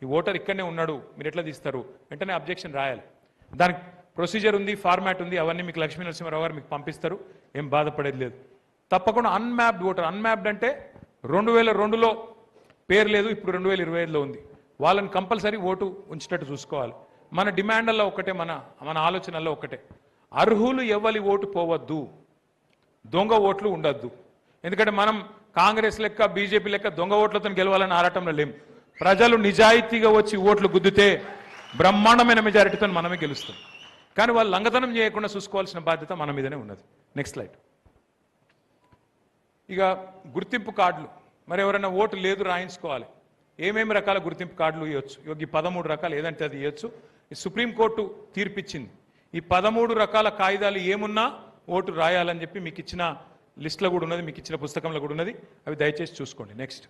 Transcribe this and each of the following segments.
ఈ ఓటర్ ఇక్కడనే ఉన్నాడు, మీరు ఎట్లా తీస్తారు? వెంటనే అబ్జెక్షన్ రాయాలి. దానికి ప్రొసీజర్ ఉంది, ఫార్మాట్ ఉంది, అవన్నీ మీకు లక్ష్మీ నరసింహారావు గారు మీకు పంపిస్తారు, ఏం బాధపడేది లేదు. తప్పకుండా అన్మ్యాప్డ్ ఓటర్, అన్మ్యాప్డ్ అంటే 2002లో పేరు లేదు, ఇప్పుడు 2025లో ఉంది, వాళ్ళని కంపల్సరీ ఓటు ఉంచేటట్టు చూసుకోవాలి. మన డిమాండ్లలో ఒకటే, మన ఆలోచనల్లో ఒకటే, అర్హులు ఎవరి ఓటు పోవద్దు, దొంగ ఓట్లు ఉండద్దు. ఎందుకంటే మనం కాంగ్రెస్ లెక్క బీజేపీ లెక్క దొంగ ఓట్లతో గెలవాలని ఆరాటంలో లేం. ప్రజలు నిజాయితీగా వచ్చి ఓట్లు గుద్దితే బ్రహ్మాండమైన మెజారిటీతో మనమే గెలుస్తాం. కానీ వాళ్ళు లంగతనం చేయకుండా చూసుకోవాల్సిన బాధ్యత మన మీదనే ఉన్నది. Next slide. ఇక గుర్తింపు కార్డులు, మరి ఎవరైనా ఓటు లేదు రాయించుకోవాలి. ఏమేమి రకాల గుర్తింపు కార్డులు ఇవ్వచ్చు? ఈ 13 రకాలు ఏదంటే అది ఇవ్వచ్చు. ఈ సుప్రీంకోర్టు తీర్పిచ్చింది, ఈ 13 రకాల కాగితాలు ఏమున్నా ఓటు రాయాలని చెప్పి మీకు ఇచ్చిన లిస్టులో కూడా ఉన్నది, మీకు ఇచ్చిన పుస్తకంలో కూడా ఉన్నది, అవి దయచేసి చూసుకోండి. నెక్స్ట్,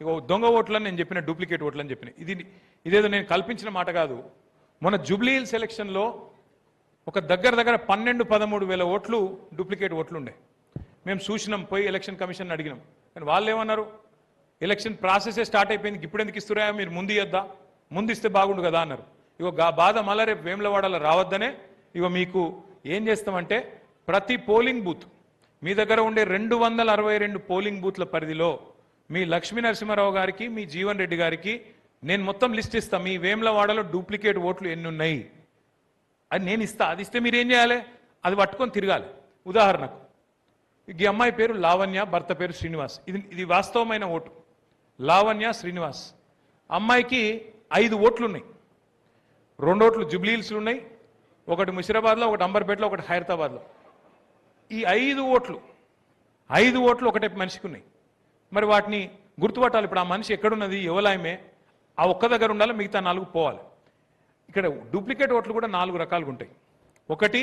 ఇక దొంగ ఓట్లని నేను చెప్పిన, డూప్లికేట్ ఓట్లని చెప్పిన, ఇదేదో నేను కల్పించిన మాట కాదు. మన జూబ్లీ హిల్స్ ఎలక్షన్లో ఒక దగ్గర 12-13 వేల ఓట్లు డూప్లికేట్ ఓట్లు ఉండే. మేము చూసినాం, పోయి ఎలక్షన్ కమిషన్ అడిగినాం. కానీ వాళ్ళు ఏమన్నారు, ఎలక్షన్ ప్రాసెసే స్టార్ట్ అయిపోయింది, ఇప్పుడు ఎందుకు ఇస్తురా, మీరు ముందు ఇద్దా, ముందు ఇస్తే బాగుండు కదా అన్నారు. ఇగో బాధ మళ్ళా రేపు వేములవాడలో రావద్దనే ఇగో మీకు ఏం చేస్తామంటే, ప్రతి పోలింగ్ బూత్ మీ దగ్గర ఉండే 262 పోలింగ్ బూత్ల పరిధిలో మీ లక్ష్మీ నరసింహారావు గారికి, మీ జీవన్ రెడ్డి గారికి నేను మొత్తం లిస్ట్ ఇస్తాను. మీ వేములవాడలో డూప్లికేట్ ఓట్లు ఎన్ని ఉన్నాయి అది నేను ఇస్తా. అది ఇస్తే మీరు ఏం చేయాలి, అది పట్టుకొని తిరగాలి. ఉదాహరణకు ఈ అమ్మాయి పేరు లావణ్య, భర్త పేరు శ్రీనివాస్. ఇది వాస్తవమైన ఓటు. లావణ్య శ్రీనివాస్ అమ్మాయికి 5 ఓట్లు ఉన్నాయి. 2 ఓట్లు జూబ్లీ హిల్స్లో ఉన్నాయి, ఒకటి ముషిరాబాద్లో, ఒకటి అంబర్పేటలో, ఒకటి హైదరాబాద్లో. ఈ 5 ఓట్లు ఒకటే మనిషికి ఉన్నాయి. మరి వాటిని గుర్తుపట్టాలి. ఇప్పుడు ఆ మనిషి ఎక్కడున్నది, ఎవలాయమే, ఆ ఒక్క దగ్గర ఉండాలి, మిగతా 4 పోవాలి. ఇక్కడ డూప్లికేట్ ఓట్లు కూడా 4 రకాలుగా ఉంటాయి. ఒకటి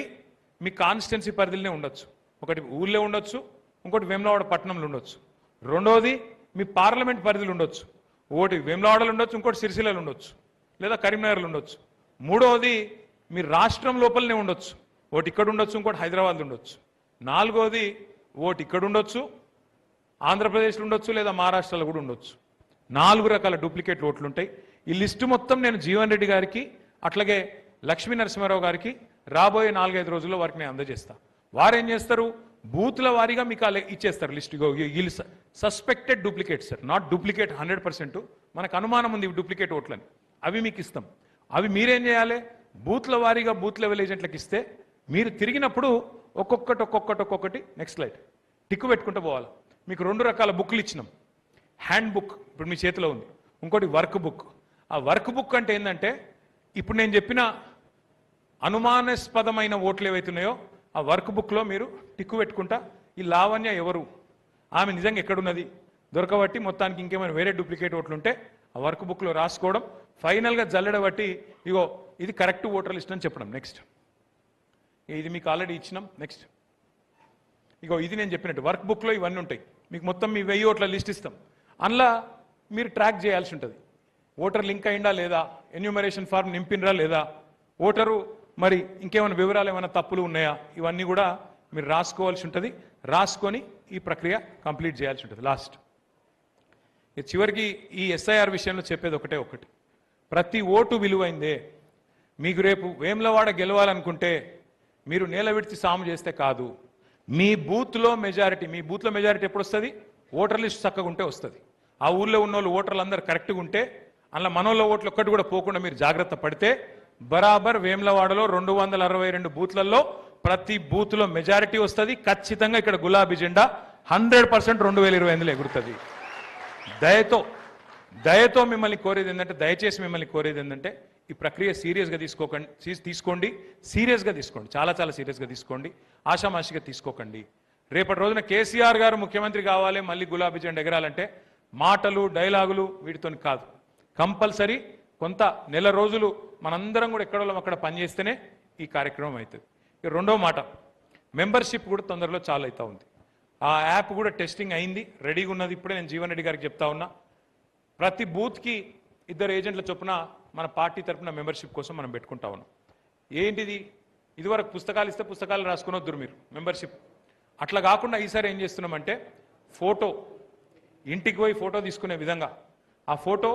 మీ కాన్స్టిట్యున్సీ పరిధిలోనే ఉండొచ్చు, ఒకటి ఊళ్ళో ఉండొచ్చు, ఇంకోటి వేములవాడ పట్టణంలో ఉండొచ్చు, రెండోది మీ పార్లమెంట్ పరిధిలో ఉండొచ్చు, ఒకటి వేములవాడలో ఉండొచ్చు, ఇంకోటి సిరిసిల్లలో ఉండొచ్చు, లేదా కరీంనగర్లో ఉండొచ్చు, మూడవది మీ రాష్ట్రం లోపలనే ఉండొచ్చు, ఒకటి ఇక్కడ ఉండొచ్చు, ఇంకోటి హైదరాబాద్లో ఉండొచ్చు, నాలుగోది ఒకటి ఇక్కడ ఉండొచ్చు, ఆంధ్రప్రదేశ్లో ఉండొచ్చు, లేదా మహారాష్ట్రలో కూడా ఉండొచ్చు. 4 రకాల డూప్లికేట్ ఓట్లు ఉంటాయి. ఈ లిస్టు మొత్తం నేను జీవన్ రెడ్డి గారికి, అట్లాగే లక్ష్మీ నరసింహారావు గారికి రాబోయే 4-5 రోజుల్లో వారికి నేను అందజేస్తాను. వారు ఏం చేస్తారు, బూత్ల వారీగా మీకు ఇచ్చేస్తారు లిస్ట్. వీళ్ళు suspected duplicate sir, not duplicate 100%. మనకు అనుమానం ఉంది డూప్లికేట్ ఓట్లని, అవి మీకు ఇస్తాం. అవి మీరేం చేయాలి, బూత్ల వారీగా బూత్ లెవెల్ ఏజెంట్లకు ఇస్తే మీరు తిరిగినప్పుడు ఒక్కొక్కటి నెక్స్ట్ స్లైడ్ టిక్కు పెట్టుకుంటూ పోవాలి. మీకు 2 రకాల బుక్లు ఇచ్చినాం. హ్యాండ్ బుక్ ఇప్పుడు మీ చేతిలో ఉంది, ఇంకోటి వర్క్ బుక్. ఆ వర్క్ బుక్ అంటే ఏంటంటే, ఇప్పుడు నేను చెప్పిన అనుమానాస్పదమైన ఓట్లు ఏవైతున్నాయో ఆ వర్క్ బుక్లో మీరు టిక్కు పెట్టుకుంటా, ఈ లావణ్య ఎవరు, ఆమె నిజంగా ఎక్కడున్నది దొరకబట్టి, మొత్తానికి ఇంకేమైనా వేరే డూప్లికేట్ ఓట్లు ఉంటే ఆ వర్క్ బుక్లో రాసుకోవడం, ఫైనల్గా జల్లెడబట్టి ఇగో ఇది కరెక్ట్ ఓటర్ లిస్ట్ అని చెప్పడం. నెక్స్ట్, ఇది మీకు ఆల్రెడీ ఇచ్చినాం. నెక్స్ట్, ఇగో ఇది నేను చెప్పినట్టు వర్క్ బుక్లో ఇవన్నీ ఉంటాయి. మీకు మొత్తం మీ 1000 ఓట్ల లిస్ట్ ఇస్తాం. అందులో మీరు ట్రాక్ చేయాల్సి ఉంటుంది, ఓటర్ లింక్ అయిందా లేదా, ఎన్యూమరేషన్ ఫార్మ్ నింపినరా లేదా, ఓటరు మరి ఇంకేమైనా వివరాలు ఏమైనా తప్పులు ఉన్నాయా, ఇవన్నీ కూడా మీరు రాసుకోవాల్సి ఉంటుంది. రాసుకొని ఈ ప్రక్రియ కంప్లీట్ చేయాల్సి ఉంటుంది. లాస్ట్ చివరికి ఈ ఎస్ఐఆర్ విషయంలో చెప్పేది ఒకటి, ప్రతి ఓటు విలువైందే. మీకు రేపు వేములవాడ గెలవాలనుకుంటే మీరు నేల విడిచి సాము చేస్తే కాదు, మీ బూత్లో మెజారిటీ ఎప్పుడు వస్తుంది, ఓటర్ లిస్ట్ చక్కగా ఉంటే వస్తుంది. ఆ ఊళ్ళో ఉన్న వాళ్ళు ఓటర్లు అందరూ కరెక్ట్గా ఉంటే, అందులో మనోళ్ళ ఓట్లు ఒక్కటి కూడా పోకుండా మీరు జాగ్రత్త పడితే బరాబర్ వేములవాడలో 262 బూత్లలో ప్రతి బూత్లో మెజారిటీ వస్తుంది. ఖచ్చితంగా ఇక్కడ గులాబీ జెండా 100% 2025లో ఎగురుతుంది. దయతో మిమ్మల్ని కోరేది ఏంటంటే, దయచేసి మిమ్మల్ని కోరేది ఏంటంటే, ఈ ప్రక్రియ సీరియస్గా తీసుకోండి, సీరియస్గా తీసుకోండి, చాలా సీరియస్గా తీసుకోండి, ఆషామాషిగా తీసుకోకండి. రేపటి రోజున కేసీఆర్ గారు ముఖ్యమంత్రి కావాలి, మళ్ళీ గులాబీ జెండా ఎగరాలంటే మాటలు డైలాగులు వీటితో కాదు. కంపల్సరీ కొంత నెల రోజులు మనందరం కూడా ఎక్కడో అక్కడ పనిచేస్తేనే ఈ కార్యక్రమం అవుతుంది. ఇక రెండో మాట, మెంబర్షిప్ కూడా తొందరలో చాలా అవుతా ఉంది. ఆ యాప్ కూడా టెస్టింగ్ అయింది, రెడీగా ఉన్నది. ఇప్పుడే నేను జీవన్ రెడ్డి గారికి చెప్తా ఉన్నా, ప్రతి బూత్కి 2 ఏజెంట్ల చొప్పున మన పార్టీ తరఫున మెంబర్షిప్ కోసం మనం పెట్టుకుంటా ఉన్నాం. ఏంటిది, ఇదివరకు పుస్తకాలు ఇస్తే పుస్తకాలు రాసుకుని వద్దురు మీరు మెంబర్షిప్. అట్లా కాకుండా ఈసారి ఏం చేస్తున్నామంటే, ఫోటో ఇంటికి పోయి ఫోటో తీసుకునే విధంగా ఆ ఫోటో